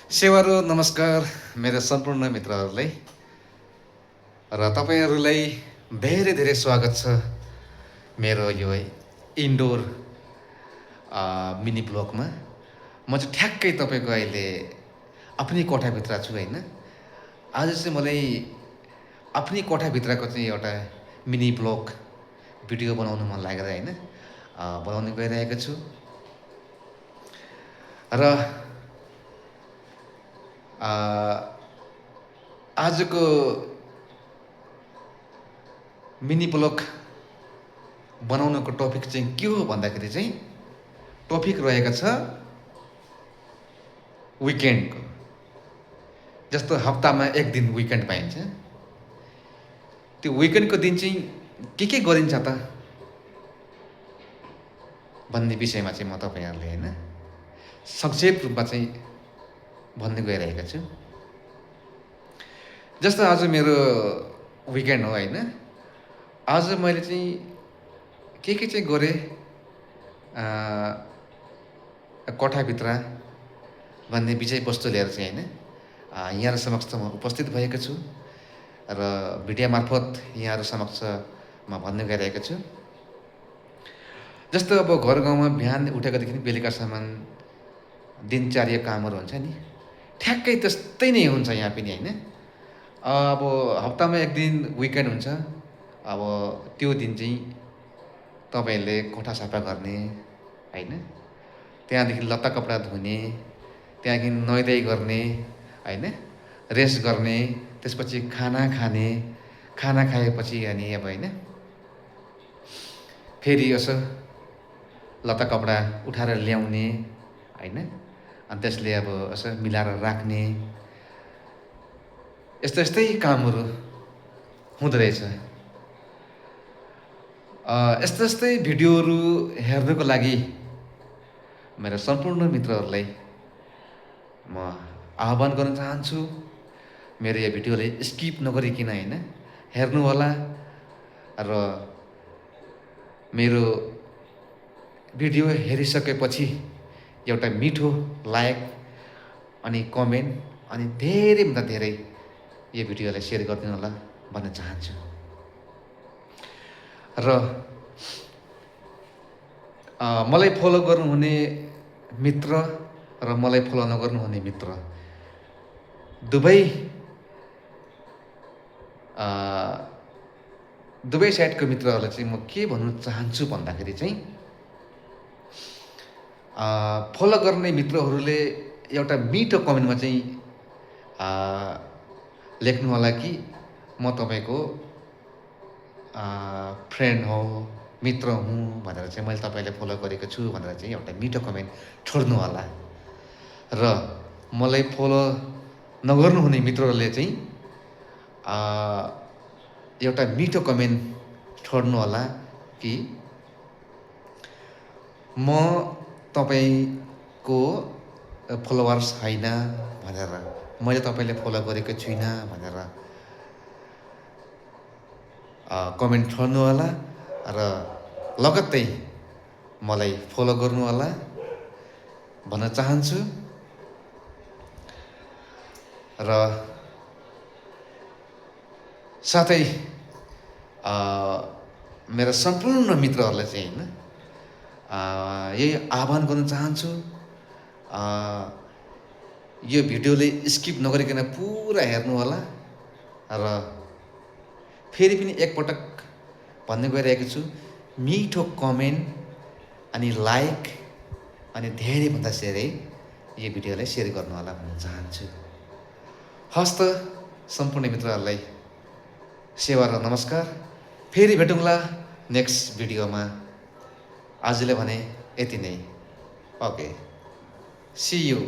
सेवारो नमस्कार मेरो सम्पूर्ण मित्रहरूलाई र तपाईँहरूलाई धेरै धेरै स्वागत छ मेरो यो इन्डोर मिनी ब्लगमा। म चाहिँ ठ्याक्कै तपाईँको अहिले आफ्नै कोठाभित्र छु होइन। आज चाहिँ मलाई आफ्नै कोठाभित्रको चाहिँ एउटा मिनी ब्लग भिडियो बनाउनु मन लागेर होइन बनाउन गइरहेको छु। र आजको मिनी ब्लग बनाउनको टपिक चाहिँ के हो भन्दाखेरि चाहिँ टपिक रहेको छ विकेन्डको। जस्तो हप्तामा एक दिन विकेन्ड पाइन्छ, त्यो विकेन्डको दिन चाहिँ के गरिन्छ त भन्ने विषयमा चाहिँ म तपाईँहरूले होइन संक्षेप रूपमा चाहिँ भन्दै गइरहेको छु। जस्तो आज मेरो विकेन्ड हो होइन। आज मैले चाहिँ के चाहिँ गरेँ कोठाभित्र भन्ने विषयवस्तु लिएर चाहिँ होइन यहाँहरू समक्ष म उपस्थित भएको छु र भिडियो मार्फत यहाँहरू समक्ष म भन्ने गइरहेको छु। जस्तो अब घर गाउँमा बिहान उठेकोदेखि बेलुकासम्म दिनचर्या कामहरू हुन्छ नि, ठ्याक्कै त्यस्तै नै हुन्छ यहाँ पनि होइन। अब हप्तामा एक दिन विकेन्ड हुन्छ। अब त्यो दिन चाहिँ तपाईँहरूले कोठा सफा गर्ने होइन, त्यहाँदेखि लत्ता कपडा धुने, त्यहाँदेखि नुहाइधुवाइ गर्ने होइन, रेस्ट गर्ने, त्यसपछि खाना खाने, खाना खाएपछि अनि अब होइन फेरि यसो लत्ता कपडा उठाएर ल्याउने होइन, अनि त्यसले अब यसो मिलाएर राख्ने, यस्तै कामहरू हुँदो रहेछ। यस्तै भिडियोहरू हेर्नको लागि मेरो सम्पूर्ण मित्रहरूलाई म आह्वान गर्न चाहन्छु, मेरो यो भिडियोलाई स्किप नगरिकन होइन हेर्नु होला र मेरो भिडियो हेरिसकेपछि एउटा मिठो लाइक अनि कमेन्ट अनि धेरैभन्दा धेरै यो भिडियोलाई सेयर गरिदिनु होला भन्न चाहन्छु। र मलाई फलो गर्नुहुने मित्र र मलाई फलो नगर्नुहुने मित्र दुवै साइडको मित्रहरूलाई चाहिँ म के भन्नु चाहन्छु भन्दाखेरि चाहिँ फलो गर्ने मित्रहरूले एउटा मिठो कमेन्टमा चाहिँ लेख्नु होला कि म तपाईँको फ्रेन्ड हो, मित्र हुँ भनेर चाहिँ मैले तपाईँलाई फलो गरेको छु भनेर चाहिँ एउटा मिठो कमेन्ट छोड्नु होला। र मलाई फलो नगर्नुहुने मित्रहरूले चाहिँ एउटा मिठो कमेन्ट छोड्नु होला कि म तपाईँको फलोवर्स होइन भनेर, मैले तपाईँले फलो गरेको छुइनँ भनेर कमेन्ट छोड्नु होला र लगत्तै मलाई फलो गर्नु होला भन्न चाहन्छु। र साथै मेरो सम्पूर्ण मित्रहरूलाई चाहिँ होइन यही आह्वान गर्न चाहन्छु, यो भिडियोले स्किप नगरिकन पुरा हेर्नु होला र फेरि पनि एकपटक भन्ने गइरहेको छु, मिठो कमेन्ट अनि लाइक अनि धेरैभन्दा धेरै यो भिडियोलाई सेयर गर्नु होला भन्न चाहन्छु। हस्त सम्पूर्ण मित्रहरूलाई सेवा र नमस्कार। फेरि भेटौँला नेक्स्ट भिडियोमा। आजले भने यति नै। Okay, see you.